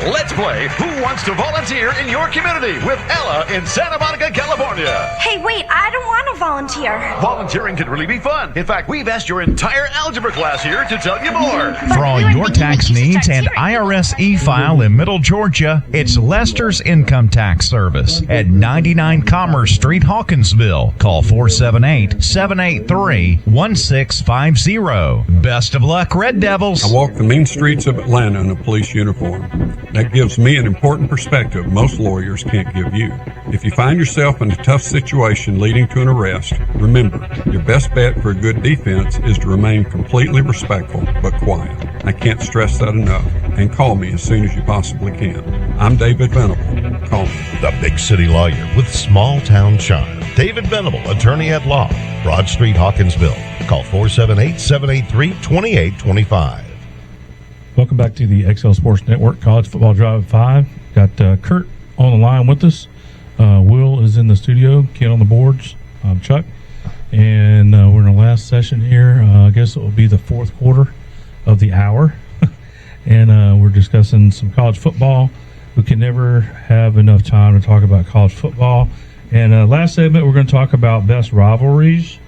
Let's play Who Wants to Volunteer in Your Community with Ella in Santa Monica, California. Hey, wait, I don't want to volunteer. Volunteering can really be fun. In fact, we've asked your entire algebra class here to tell you more. For all your tax needs and IRS e-file in Middle Georgia, it's Lester's Income Tax Service at 99 Commerce Street, Hawkinsville. Call 478-783-1650. Best of luck, Red Devils. I walk the mean streets of Atlanta in a police uniform. That gives me an important perspective most lawyers can't give you. If you find yourself in a tough situation leading to an arrest, remember, your best bet for a good defense is to remain completely respectful but quiet. I can't stress that enough. And call me as soon as you possibly can. I'm David Venable. Call me. The big city lawyer with small town charm. David Venable, attorney at law. Broad Street, Hawkinsville. Call 478-783-2825. Welcome back to the XL Sports Network College Football Drive 5. Got Kurt on the line with us. Will is in the studio. Ken on the boards. I'm Chuck. And we're in the last session here. I guess it will be the fourth quarter of the hour. And we're discussing some college football. We can never have enough time to talk about college football. And last segment, we're going to talk about best rivalries.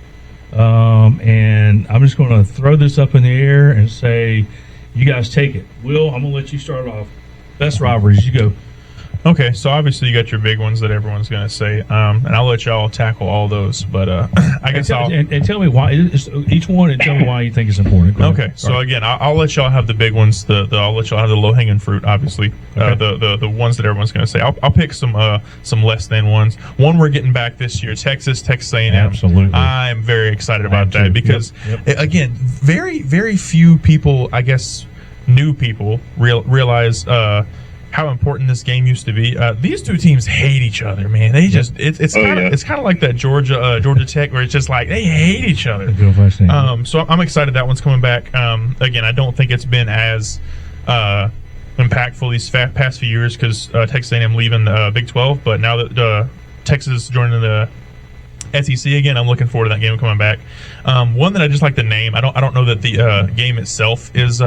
And I'm just going to throw this up in the air and say, you guys take it. Will, I'm going to let you start off. Best rivalries, you go. Okay, so obviously you got your big ones that everyone's going to say, and I'll let y'all tackle all those. But I guess and tell me why each one, and tell me why you think it's important. Okay, so again, I'll let y'all have the big ones. I'll let y'all have the low hanging fruit. Obviously, Okay. The ones that everyone's going to say. I'll pick some less than ones. One we're getting back this year, Texas A&M. Absolutely, I'm very excited about that because Yep. again, very very few people, I guess, new people realize. How important this game used to be. These two teams hate each other, man. They just it's kind of like that Georgia Tech where it's just like they hate each other. So I'm excited that one's coming back. Again, I don't think it's been as impactful these past few years because Texas A&M leaving the Big 12, but now that Texas joining the SEC again, I'm looking forward to that game coming back. One that I just like the name. I don't know that the game itself is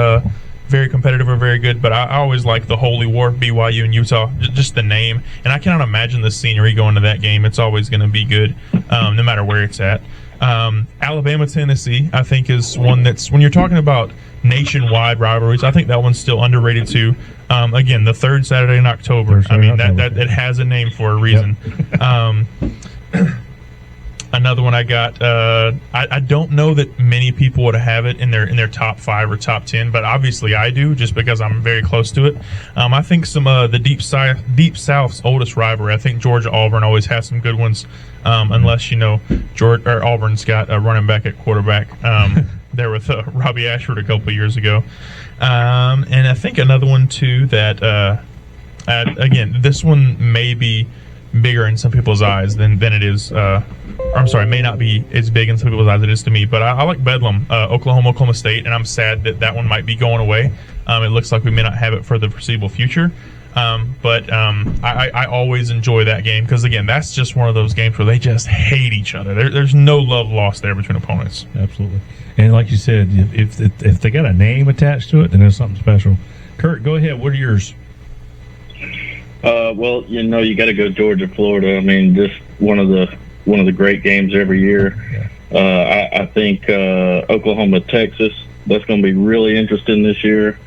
very competitive or very good, but I always like the Holy War, BYU and Utah, just the name. And I cannot imagine the scenery going to that game. It's always going to be good, no matter where it's at. Alabama, Tennessee, I think is one that's, when you're talking about nationwide rivalries, I think that one's still underrated too. Again, the third Saturday in October. I mean, that it has a name for a reason. Yep. Another one I got. I don't know that many people would have it in their top 5 or top 10, but obviously I do, just because I'm very close to it. I think some the Deep South's oldest rivalry. I think Georgia Auburn always has some good ones, unless Auburn's got a running back at quarterback. There with Robbie Ashford a couple of years ago, and I think another one too that again, this one may be bigger in some people's eyes than it is. May not be as big in some people's eyes as it is to me. But I like Bedlam, Oklahoma State, and I'm sad that one might be going away. It looks like we may not have it for the foreseeable future. But I always enjoy that game because, again, that's just one of those games where they just hate each other. There's no love lost there between opponents. Absolutely. And like you said, if they got a name attached to it, then there's something special. Kurt, go ahead. What are yours? Well, you got to go Georgia, Florida. I mean, just one of the great games every year. Yeah. I think Oklahoma, Texas. That's going to be really interesting this year.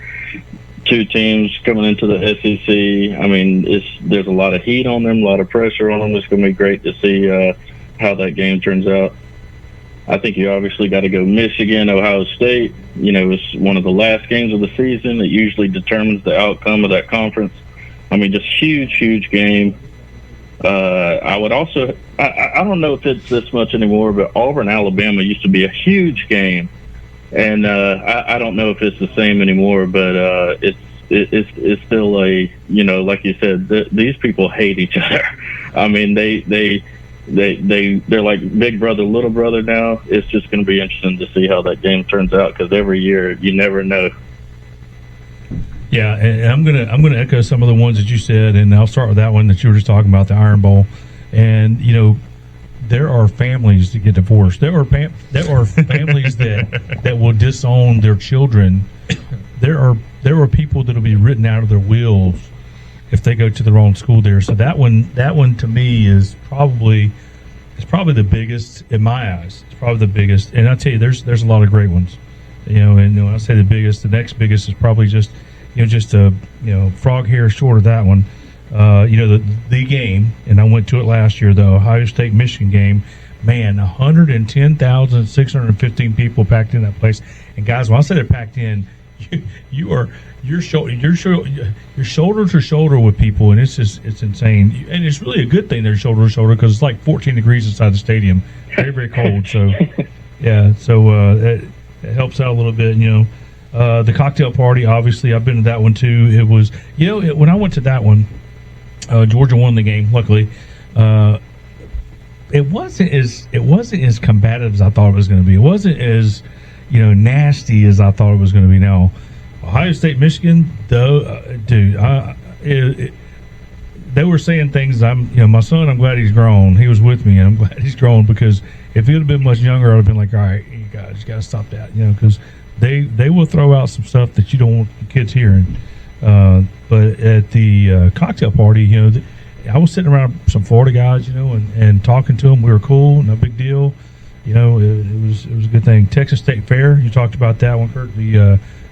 Two teams coming into the SEC. I mean, there's a lot of heat on them, a lot of pressure on them. It's going to be great to see how that game turns out. I think you obviously got to go Michigan, Ohio State. It's one of the last games of the season. It usually determines the outcome of that conference. I mean, just huge game. I would also, I don't know if it's this much anymore, but Auburn, Alabama used to be a huge game. And I don't know if it's the same anymore, but it's still like you said, these people hate each other. I mean, they're like big brother, little brother now. It's just going to be interesting to see how that game turns out, because every year you never know. Yeah, and I'm gonna echo some of the ones that you said, and I'll start with that one that you were just talking about, the Iron Bowl. And there are families that get divorced. There are families that will disown their children. There are people that will be written out of their wills if they go to the wrong school there. So that one to me is probably the biggest in my eyes. It's probably the biggest. And I tell you, there's a lot of great ones. And when I say the biggest, the next biggest is probably just a frog hair short of that one. The game, and I went to it last year, the Ohio State Michigan game. Man, 110,615 people packed in that place. And guys, when I say they're packed in, you're shoulder to shoulder with people, and it's insane. And it's really a good thing they're shoulder to shoulder, because it's like 14 degrees inside the stadium, very, very cold. So yeah, it helps out a little bit. The cocktail party, obviously, I've been to that one too. It was, when I went to that one, Georgia won the game. Luckily, it wasn't as combative as I thought it was going to be. It wasn't as nasty as I thought it was going to be. Now, Ohio State, Michigan, though, dude, they were saying things. My son, I'm glad he's grown. He was with me, and I'm glad he's grown, because if he would have been much younger, I would have been like, all right, you guys got to stop that, because they will throw out some stuff that you don't want the kids hearing. But at the cocktail party, I was sitting around some Florida guys, and talking to them. We were cool, no big deal. It was a good thing. Texas State Fair, you talked about that one, Kurt.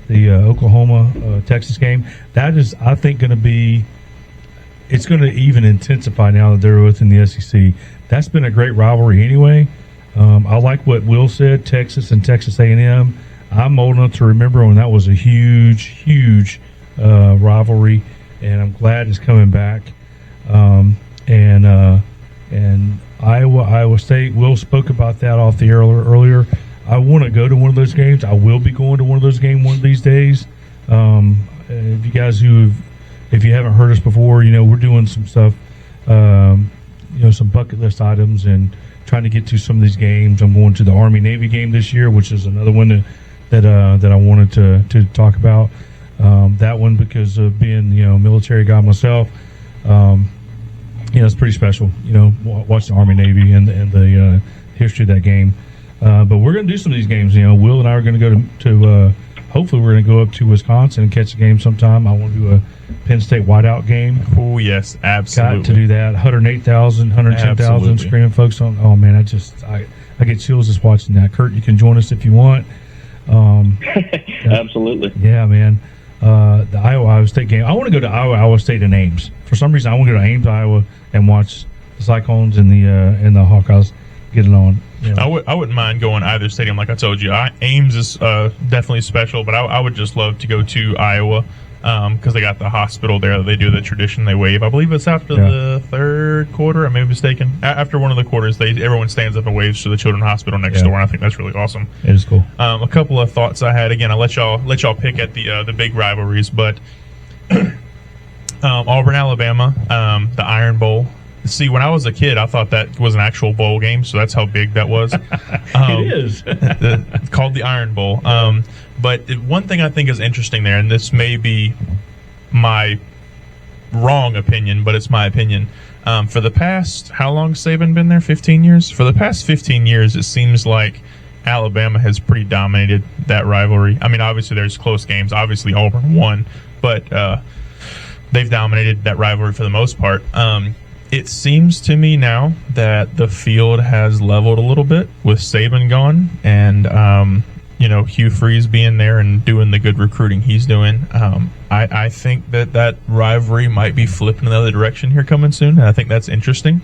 The Oklahoma Texas game. That is, I think, going to be. It's going to even intensify now that they're within the SEC. That's been a great rivalry anyway. I like what Will said. Texas and Texas A&M. I'm old enough to remember when that was a huge rivalry, and I'm glad it's coming back. And Iowa State. Will spoke about that off the air earlier. I want to go to one of those games. I will be going to one of those games one of these days. If you guys if you haven't heard us before, we're doing some stuff, some bucket list items and trying to get to some of these games. I'm going to the Army-Navy game this year, which is another one that I wanted to talk about. That one, because of being a military guy myself, it's pretty special. Watch the Army-Navy and the history of that game. But we're going to do some of these games. Will and I are going to go to hopefully we're going to go up to Wisconsin and catch a game sometime. I want to do a Penn State whiteout game. Oh, yes, absolutely. Got to do that. 108,000, 110,000 screaming folks on. Oh, man, I get chills just watching that. Kurt, you can join us if you want. Absolutely. Yeah, man. The Iowa State game. I want to go to Iowa State and Ames. For some reason, I want to go to Ames, Iowa, and watch the Cyclones and the Hawkeyes get it on. I wouldn't mind going either stadium. Like I told you, Ames is definitely special, but I would just love to go to Iowa because they got the hospital there. They do the tradition. They wave. I believe it's after the third quarter. I may be mistaken. After one of the quarters, everyone stands up and waves to the Children's Hospital next door. And I think that's really awesome. It is cool. A couple of thoughts I had. Again, I'll let y'all pick at the big rivalries, but Auburn, Alabama, the Iron Bowl. See, when I was a kid, I thought that was an actual bowl game, so that's how big that was. It is. Called the Iron Bowl. But one thing I think is interesting there, and this may be my wrong opinion, but it's my opinion. For the past, how long has Saban been there? 15 years? For the past 15 years, it seems like Alabama has pretty dominated that rivalry. I mean, obviously there's close games. Obviously Auburn won, but they've dominated that rivalry for the most part. It seems to me now that the field has leveled a little bit with Saban gone and, Hugh Freeze being there and doing the good recruiting he's doing. I think that rivalry might be flipping in the other direction here coming soon, and I think that's interesting.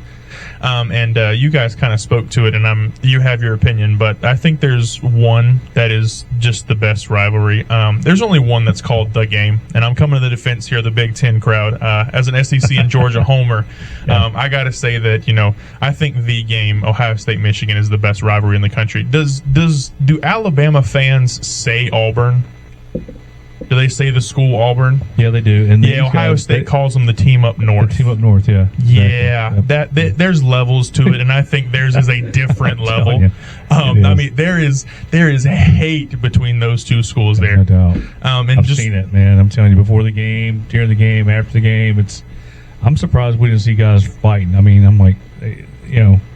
And you guys kind of spoke to it, and you have your opinion, but I think there's one that is just the best rivalry. There's only one that's called The Game, and I'm coming to the defense here of the Big Ten crowd. As an SEC and Georgia homer, I got to say that, I think The Game, Ohio State-Michigan, is the best rivalry in the country. Do Alabama fans say Auburn? Do they say the school Auburn? Yeah, they do. And Ohio State calls them the team up north. The team up north, yeah. Yeah, exactly. There's levels to it, and I think theirs is a different level. I mean, there is hate between those two schools there. No doubt. And I've seen it, man. I'm telling you, before the game, during the game, after the game, I'm surprised we didn't see guys fighting. I mean, I'm like,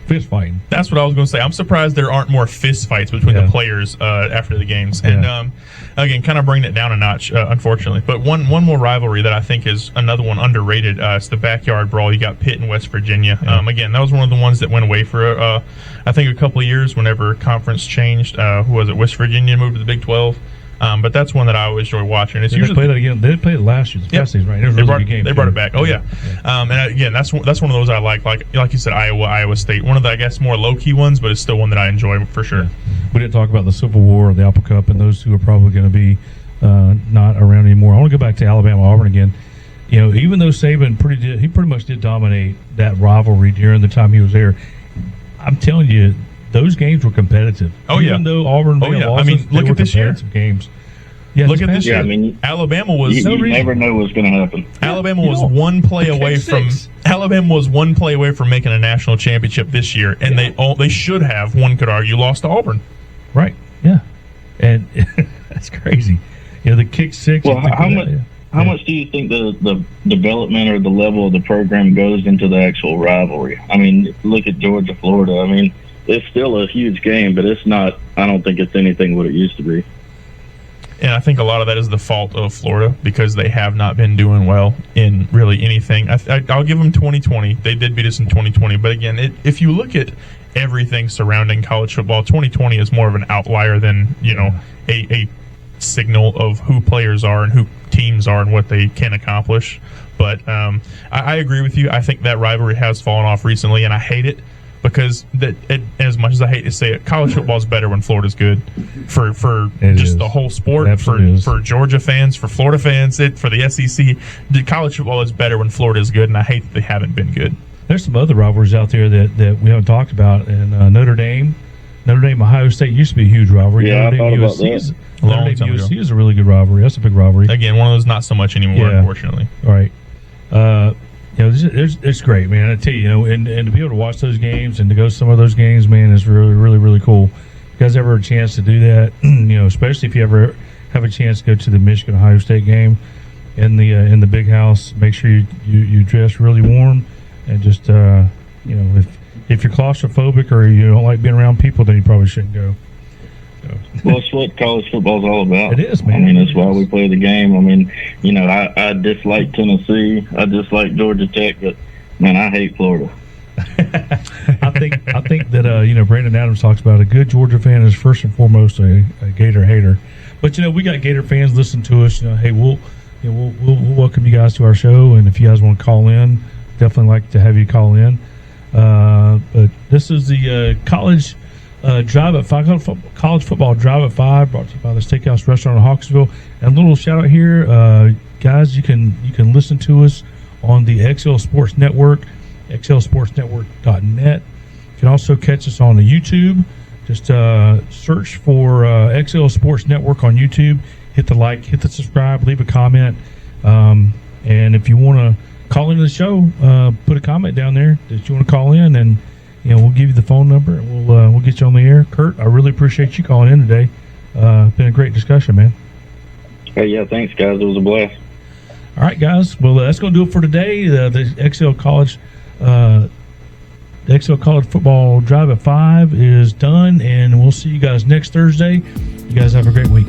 fist fighting. That's what I was going to say. I'm surprised there aren't more fist fights between the players after the games. And again, kind of bringing it down a notch, unfortunately. But one more rivalry that I think is another one underrated. It's the backyard brawl. You got Pitt and West Virginia. Again, that was one of the ones that went away for I think a couple of years whenever conference changed. Who was it? West Virginia moved to the Big 12. But that's one that I always enjoy watching. It's usually they play that again. They played it last year. Past season, right? It was a really good game. They brought it back. Oh yeah. And again, that's one of those I like. Like you said, Iowa State. One of the, I guess, more low key ones, but it's still one that I enjoy for sure. Yeah. We didn't talk about the Civil War, the Apple Cup, and those who are probably going to be not around anymore. I want to go back to Alabama Auburn again. Even though Saban pretty much did dominate that rivalry during the time he was there. I'm telling you, those games were competitive. Even though Auburn lost, look at this year. Games. Yeah, look at this year. I mean, Alabama was. You never know what's going to happen. Alabama was one play away from. Alabama was one play away from making a national championship this year, and they should have. One could argue lost to Auburn. Right. Yeah. And that's crazy. The kick six. Well, how much do you think the development or the level of the program goes into the actual rivalry? I mean, look at Georgia, Florida. I mean, it's still a huge game, but it's not. I don't think it's anything what it used to be. And I think a lot of that is the fault of Florida because they have not been doing well in really anything. I'll give them 2020. They did beat us in 2020. But again, if you look at everything surrounding college football, 2020 is more of an outlier than, a signal of who players are and who teams are and what they can accomplish. But I agree with you. I think that rivalry has fallen off recently, and I hate it. Because as much as I hate to say it, college football is better when Florida's good for just the whole sport, for Georgia fans, for Florida fans, for the SEC. The college football is better when Florida is good, and I hate that they haven't been good. There's some other rivalries out there that we haven't talked about, and Notre Dame, Ohio State used to be a huge rivalry. Yeah, Notre Dame, I thought about that. Notre Dame USC is a really good rivalry. That's a big rivalry. Again, one of those not so much anymore, unfortunately. All right. It's great, man. I tell you, and to be able to watch those games and to go to some of those games, man, is really, really, really cool. If you guys ever have a chance to do that, especially if you ever have a chance to go to the Michigan Ohio State game in the big house, make sure you dress really warm and just if you're claustrophobic or you don't like being around people, then you probably shouldn't go. Well, it's what college football's all about. It is, man. I mean, that's why we play the game. I mean, I dislike Tennessee. I dislike Georgia Tech, but, man, I hate Florida. I think that, Brandon Adams talks about a good Georgia fan is first and foremost a Gator hater. But, we got Gator fans listen to us. Hey, we'll welcome you guys to our show, and if you guys want to call in, definitely like to have you call in. But this is the college Drive at 5, college football Drive at 5, brought to you by the Steakhouse Restaurant in Hawkinsville. And a little shout out here, guys, you can listen to us on the XL Sports Network, xlsportsnetwork.net. You can also catch us on the YouTube. Just search for XL Sports Network on YouTube. Hit the like, hit the subscribe, leave a comment. And if you want to call into the show, put a comment down there that you want to call in, and we'll give you the phone number, and we'll get you on the air. Kurt, I really appreciate you calling in today. Been a great discussion, man. Hey, yeah, thanks, guys. It was a blast. All right, guys. Well, that's going to do it for today. The XL College The XL College Football Drive at 5 is done, and we'll see you guys next Thursday. You guys have a great week.